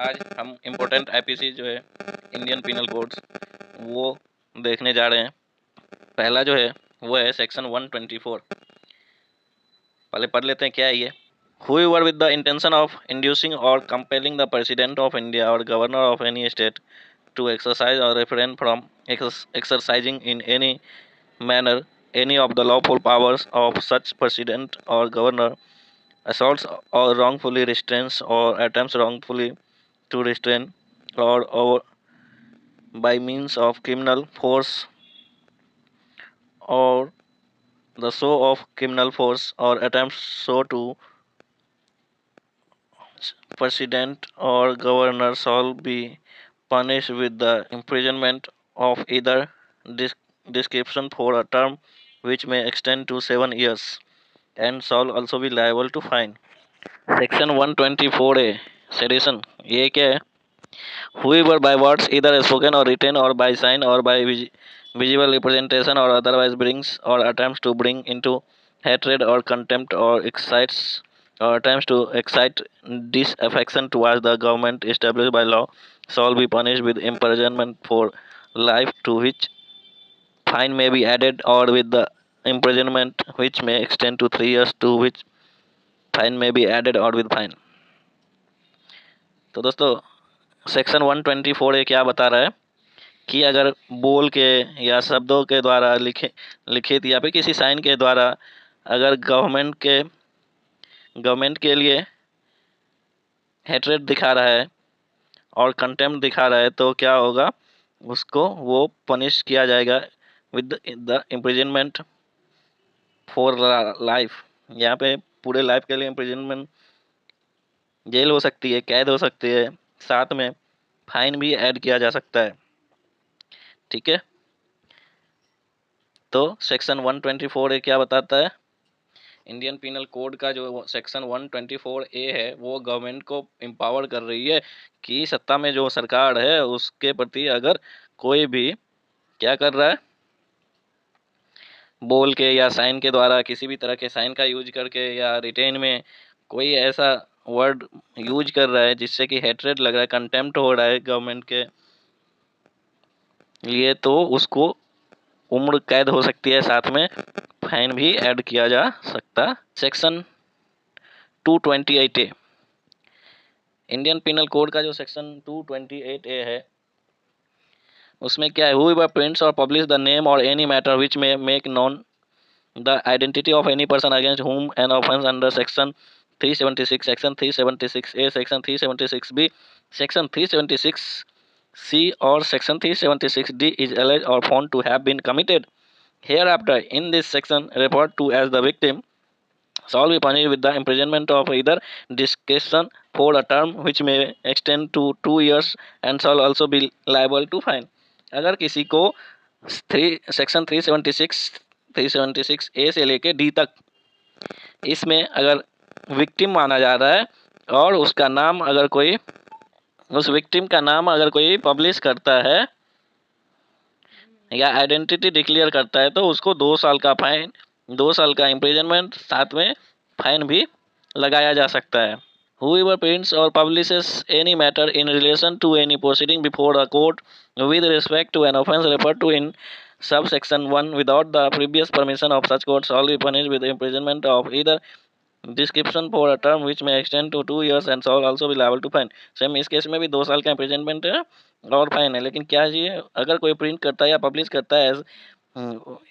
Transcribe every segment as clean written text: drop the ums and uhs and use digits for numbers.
आज हम important IPC जो है इंडियन पिनल कोड्स वो देखने जा रहे हैं। पहला जो है वो है सेक्शन 124। पहले पढ़ लेते हैं क्या है ये। Whoever with the intention of inducing or compelling the President of India or Governor of any state to exercise or refrain from exercising in any manner any of the lawful powers of such President or Governor assaults or wrongfully restrains or attempts wrongfully to restrain or by means of criminal force or the show of criminal force or attempts so to president or governor shall be punished with the imprisonment of either description for a term which may extend to 7 years and shall also be liable to fine. Section 124A sedition ये क्या है? Whoever by words either spoken or written or by sign or by visible representation or otherwise brings or attempts to bring into hatred or contempt or excites or attempts to excite disaffection towards the government established by law shall be punished with imprisonment for life, to which fine may be added, or with the imprisonment which may extend to 3 years, to which fine may be added or with fine. तो दोस्तों section 124 क्या बता रहा है कि अगर बोल के या शब्दों के द्वारा लिखित या फिर किसी साइन के द्वारा अगर गवर्नमेंट के लिए हेट्रेड दिखा रहा है और कंटेम्प्ट दिखा रहा है तो क्या होगा, उसको वो पनिश किया जाएगा with the imprisonment for life. यहाँ पे पूरे लाइफ के लिए इम्प्रिजनमेंट, जेल हो सकती है, कैद हो सकती है, साथ में फाइन भी ऐड किया जा सकता है। ठीक है, तो सेक्शन 124A क्या बताता है? इंडियन पिनल कोड का जो सेक्शन 124A है वो गवर्नमेंट को एम्पावर कर रही है कि सत्ता में जो सरकार है उसके प्रति अगर कोई भी क्या कर रहा है, बोल के या साइन के द्वारा, किसी भी तरह के साइन का यूज करके या रिटेन में कोई ऐसा वर्ड यूज कर रहा है जिससे कि हेट्रेड लग रहा है, कंटेम्प्ट हो रहा है गवर्नमेंट के लिए, तो उसको उम्र कैद हो सकती है, साथ में फाइन भी ऐड किया जा सकता। Section 228A Indian penal code का जो सेक्शन 228A है उसमें क्या है? Whoever prints or publish the name or any matter which may make known the identity of any person against whom an offence under section 376, section 376A, section 376B, section 376C or section 376D is alleged or found to have been committed hereafter in this section referred to as the victim shall be punished with the imprisonment of either discretion for a term which may extend to 2 years and shall also be liable to fine। अगर किसी को section 376A से लेके D तक इसमें अगर victim माना जा रहा है और उसका नाम अगर कोई, उस विक्टिम का नाम अगर कोई पब्लिश करता है या आइडेंटिटी डिक्लेयर करता है तो उसको 2 साल का फाइन, 2 साल का इम्प्रिजनमेंट, साथ में फाइन भी लगाया जा सकता है। Whoever prints or publishes any matter in relation to any proceeding before a court with respect to an offence referred to in subsection 1 without the previous permission of such court shall be punished with imprisonment of either description for a term which may extend to 2 years and shall also be liable to fine. Same इस केस में भी 2 साल का imprisonment है और fine है। लेकिन क्या ये अगर कोई प्रिंट करता है या पब्लिश करता है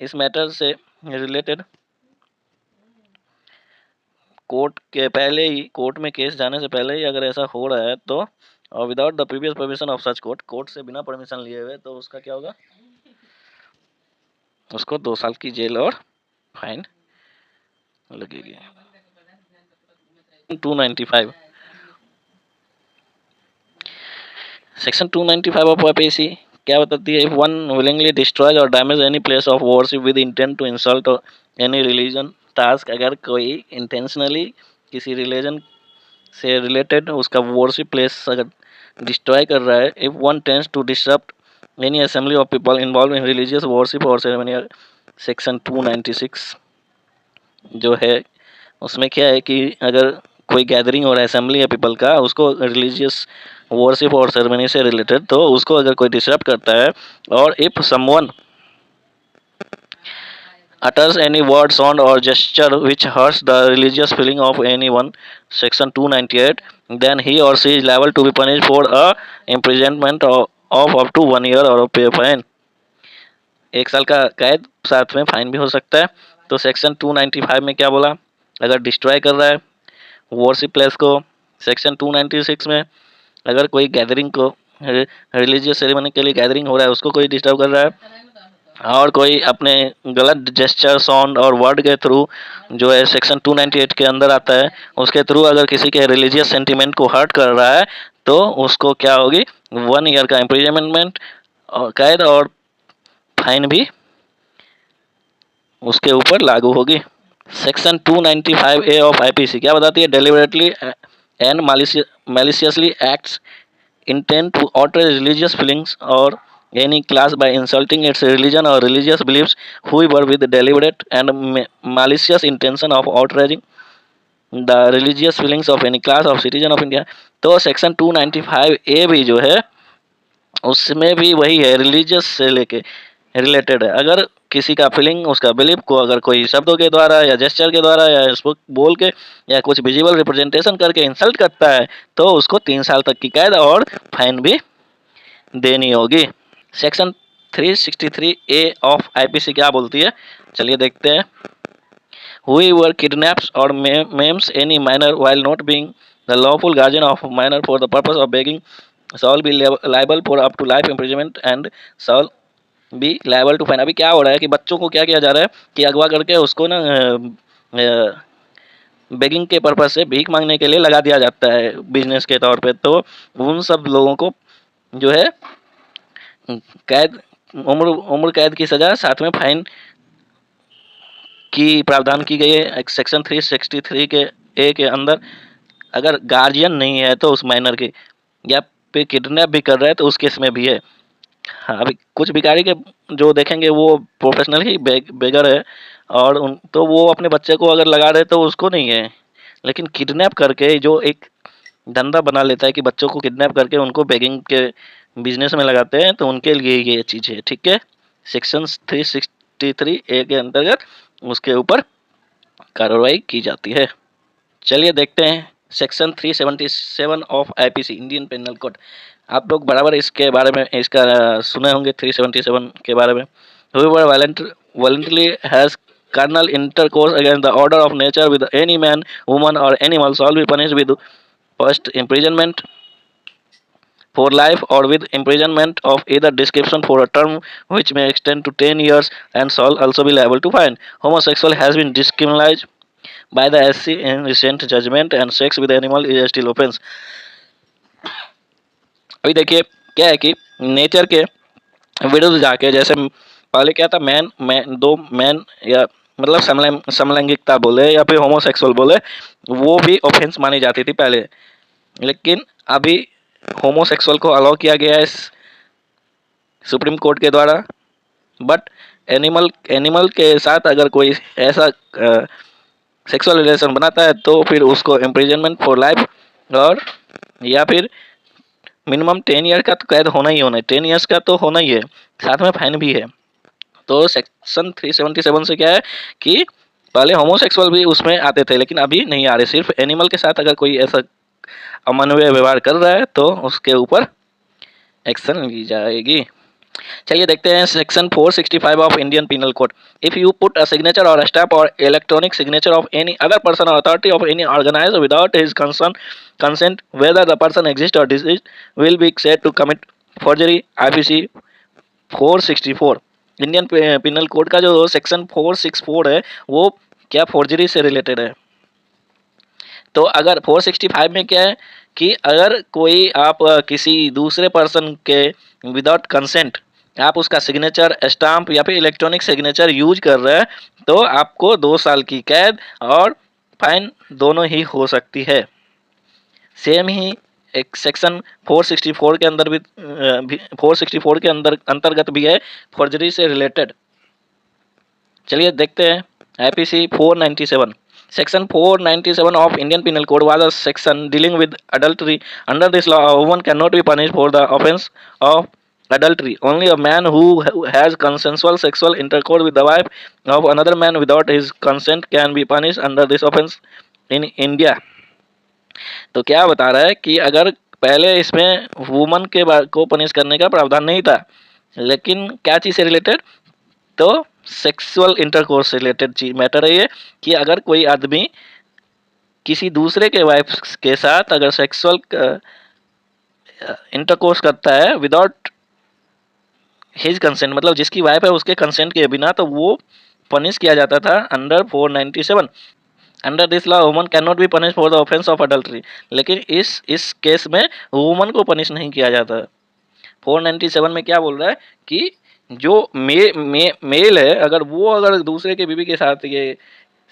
इस मैटर से रिलेटेड कोर्ट के पहले ही, कोर्ट में केस जाने से पहले ही अगर ऐसा हो रहा है तो, और without the previous permission of such court, court से बिना परमिशन लिए हुए, तो उसका क्या होगा, उसको 2 साल की जेल और फाइन लगेगी। 295 सेक्शन 295 ऑफ आईपीसी क्या बताती है? इफ वन विलिंगली डिस्ट्रॉय और damage any place of worship with intent to insult any religion task, अगर कोई इंटेंशनली किसी रिलीजन से रिलेटेड उसका वर्शिप प्लेस अगर डिस्ट्रॉय कर रहा है, if one tends to disrupt any assembly of people involve in religious worship और सेरेमनियल, सेक्शन 296 जो है उसमें क्या है कि अगर कोई गैदरिंग और असेंबली है पीपल का, उसको रिलीजियस वर्शिप और सेरेमनी से रिलेटेड, तो उसको अगर कोई डिस्टर्ब करता है, और if someone utters any word, sound, or gesture which hurts the religious feeling of anyone, section 298, then he or she is liable to be punished for a imprisonment of up to 1 year or a pay fine. 1 साल का कैद, साथ में fine भी हो सकता है। तो सेक्शन 295 में क्या बोला, अगर डिस्ट्रॉय कर रहा है वर्शिप प्लेस को। सेक्शन 296 में अगर कोई गैदरिंग को, रिलीजियस सेरेमनी के लिए गैदरिंग हो रहा है, उसको कोई डिस्टर्ब कर रहा है, और कोई अपने गलत जेस्चर, साउंड और वर्ड के थ्रू, जो है सेक्शन 298 के अंदर आता है, उसके थ्रू अगर किसी के रिलीजियस सेंटिमेंट को हर्ट कर रहा है, तो उसको क्या होगी, 1 ईयर का इम्प्रिजनमेंट और कैद और फाइन भी उसके ऊपर लागू होगी। सेक्शन 295A ऑफ आईपीसी क्या बताती है, deliberately and maliciously acts intent to alter religious feelings or any class by insulting its religion or religious beliefs, whoever with deliberate and malicious intention of outraging the religious feelings of any class of citizen of India। तो section 295A भी जो है उसमें भी वही है, religious से लेके रिलेटेड है। अगर किसी का फीलिंग, उसका बिलीफ को अगर कोई शब्दों के द्वारा या जेस्चर के द्वारा या बोल के या कुछ विजुअल रिप्रेजेंटेशन करके इंसल्ट करता है, तो उसको 3 साल तक की कैद और फाइन भी देनी होगी। सेक्शन 363A ऑफ आईपीसी क्या बोलती है, चलिए देखते हैं। Whoever kidnaps or maims any minor while not being the lawful guardian of minor for the purpose of begging shall be liable for up to life imprisonment and shall be liable to fine। अभी क्या हो रहा है कि बच्चों को क्या किया जा रहा है कि अगवा करके उसको ना बेगिंग के पर्पज से, भीख मांगने के लिए लगा दिया जाता है बिजनेस के तौर पे। तो उन सब लोगों को जो है कैद, उम्र कैद की सजा, साथ में फाइन की प्रावधान की गई है सेक्शन 363 के ए के अंदर। अगर गार्जियन नहीं है तो उस माइनर के, या फिर किडनैप भी कर रहा है तो उस केस में भी है। हाँ, अभी कुछ भिखारी के जो देखेंगे वो प्रोफेशनल ही बेगर है, और तो वो अपने बच्चे को अगर लगा रहे तो उसको नहीं है, लेकिन किडनैप करके जो एक धंधा बना लेता है कि बच्चों को किडनैप करके उनको बेगिंग के बिजनेस में लगाते हैं, तो उनके लिए ये चीज़ है, ठीक है। सेक्शन 363A के अंतर्गत उसके ऊपर कार्रवाई की जाती है। चलिए देखते हैं section 377 of IPC, Indian Penal Code. आप लोग बराबर इसके बारे में, इसका सुने होंगे 377 के बारे में। Whoever voluntarily has carnal intercourse against the order of nature with any man, woman or animal shall be punished with first imprisonment for life or with imprisonment of either description for a term which may extend to 10 years and shall also be liable to fine। Homosexual has been discriminated by the SC in recent judgment and sex with animal is still offense। अभी देखिए क्या है कि nature के विरुद्ध जाके, जैसे पहले क्या था, दो मैन या मतलब समलैंगिकता बोले या फिर होमोसेक्सुअल बोले, वो भी ऑफेंस मानी जाती थी पहले, लेकिन अभी होमोसेक्सुअल को अलाउ किया गया है सुप्रीम कोर्ट के द्वारा। बट एनिमल के साथ अगर कोई ऐसा सेक्सुअल रिलेशन बनाता है तो फिर उसको इम्प्रिजनमेंट फॉर लाइफ, और या फिर मिनिमम 10 ईयर का तो कैद होना ही होना है, 10 ईयर्स का तो होना ही है, साथ में फाइन भी है। तो सेक्शन 377 से क्या है कि पहले होमोसेक्सुअल भी उसमें आते थे, लेकिन अभी नहीं आ रहे, सिर्फ एनिमल के साथ अगर कोई ऐसा अमानवीय व्यवहार कर रहा है तो उसके ऊपर एक्शन ली जाएगी। चलिए देखते हैं section 465 of Indian penal code. If you put a signature और स्टैम्प और electronic signature of any other person और authority of any organisation without his consent whether the person exists or deceased will be said to commit forgery। IPC 464 Indian penal code का जो section 464 है वो क्या forgery से related है। तो अगर 465 में क्या है कि अगर कोई आप किसी दूसरे पर्सन के विदाउट कंसेंट आप उसका सिग्नेचर, स्टाम्प या फिर इलेक्ट्रॉनिक सिग्नेचर यूज कर रहे हैं, तो आपको 2 साल की कैद और फाइन दोनों ही हो सकती है। सेम ही एक सेक्शन 464 के अंदर भी 464 के अंतर्गत भी है फॉर्जरी से रिलेटेड। चलिए देखते हैं IPC 497 Section 497 of Indian Penal Code was a section dealing with adultery. Under this law, a woman cannot be punished for the offense of adultery. Only a man who has consensual sexual intercourse with the wife of another man without his consent can be punished under this offense in India. तो क्या बता रहा है कि अगर पहले इसमें woman को पनिश करने का प्रावधान नहीं था, लेकिन क्या चीज़ से रिलेटेड, तो सेक्सुअल इंटरकोर्स से रिलेटेड चीज मैटर है ये कि अगर कोई आदमी किसी दूसरे के वाइफ के साथ अगर सेक्सुअल इंटरकोर्स करता है विदाउट हिज कंसेंट, मतलब जिसकी वाइफ है उसके कंसेंट के बिना, तो वो पनिश किया जाता था under 497। Under this law woman can not be punish for the offence of adultery. लेकिन इस केस में वुमन को पनिश नहीं किया जाता। 497 में क्या बोल रहा है कि जो मेल है, अगर वो अगर दूसरे के बीवी के साथ ये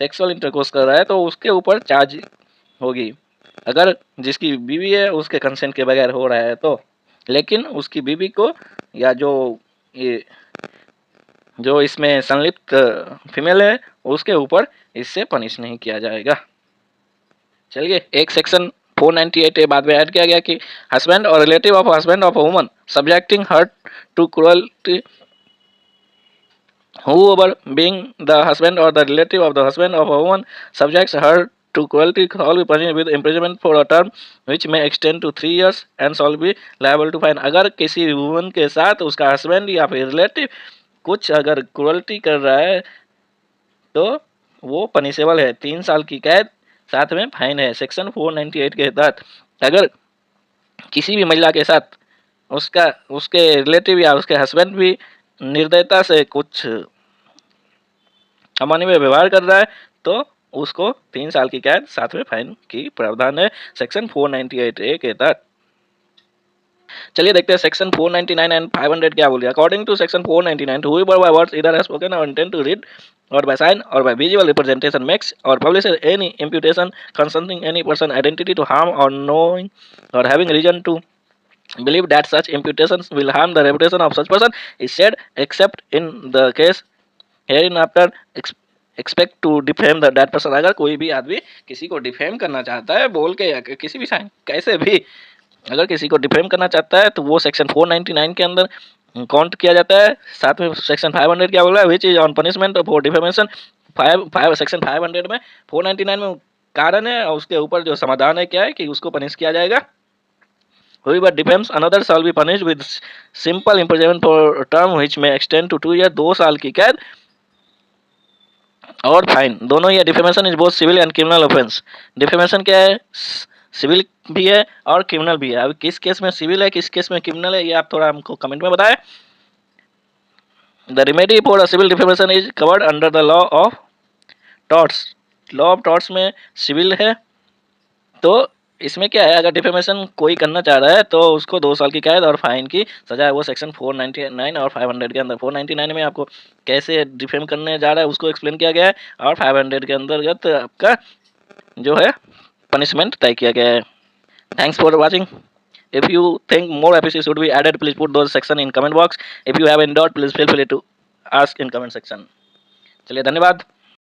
सेक्सुअल इंटरकोर्स कर रहा है तो उसके ऊपर चार्ज होगी, अगर जिसकी बीवी है उसके कंसेंट के बगैर हो रहा है तो। लेकिन उसकी बीवी को या ये जो इसमें संलिप्त फीमेल है उसके ऊपर इससे पनिश नहीं किया जाएगा। चलिए, एक सेक्शन 498 ए बाद में ऐड किया गया कि हस्बैंड और relative of husband of a woman subjecting her to cruelty, whoever being the husband or the relative of the husband of a woman subjects her to cruelty shall be punished with imprisonment for a term which may extend to 3 years and shall be liable to fine। अगर किसी woman के साथ उसका husband या फिर relative कुछ अगर cruelty कर रहा है तो वो पनिशेबल है, 3 साल की कैद साथ में फाइन है। सेक्शन 498 के तहत अगर किसी भी महिला के साथ उसके रिलेटिव या उसके हस्बैंड भी निर्दयता से कुछ अमानवीय व्यवहार कर रहा है तो उसको 3 साल की कैद साथ में फाइन की प्रावधान है सेक्शन 498 ए के तहत। चलिए देखते हैं सेक्शन 499 एंड 500 क्या बोल रहा है। According to section 499, whoever by words either has spoken or intend to read or by sign or by visual representation makes or publishes any imputation concerning any person identity to harm or knowing or having reason to believe that such imputations will harm the reputation of such person is said except in the case hereafter expect to defame that person. अगर कोई भी आदमी किसी को defame करना चाहता है बोल के या किसी भी साइन कैसे भी अगर किसी को डिफेम करना चाहता है तो वो सेक्शन 499 के अंदर काउंट किया जाता है। साथ में सेक्शन 500 क्या बोल रहा है, which is on punishment for defamation. Section 500 में 499 में कारण है और उसके ऊपर जो समाधान है क्या है कि उसको पनिश किया जाएगा। Whoever defames another shall be punished with simple imprisonment for a term which may extend to 2 years, 2 साल की कैद और फाइन दोनों ही है। Defamation is both civil and criminal offence. Defamation क्या है, सिविल भी है और क्रिमिनल भी है। अब किस केस में सिविल है किस केस में क्रिमिनल है ये आप थोड़ा हमको कमेंट में बताएं। The remedy for a civil defamation is covered under the law of torts. Law of torts में सिविल है तो इसमें क्या है, अगर डिफेमेशन कोई करना चाह रहा है तो उसको 2 साल की कैद और फाइन की सजा है। वो सेक्शन 499 और 500 के अंदर। 499 में आपको कैसे डिफेम करने जा रहा है उसको एक्सप्लेन किया गया है और 500 के अंतर्गत आपका जो है पनिशमेंट तय किया गया है। Thanks for watching. If you think more episodes should be added, please put those section in comment box. If you have any doubt, please feel free to ask in comment section. चलिए, धन्यवाद।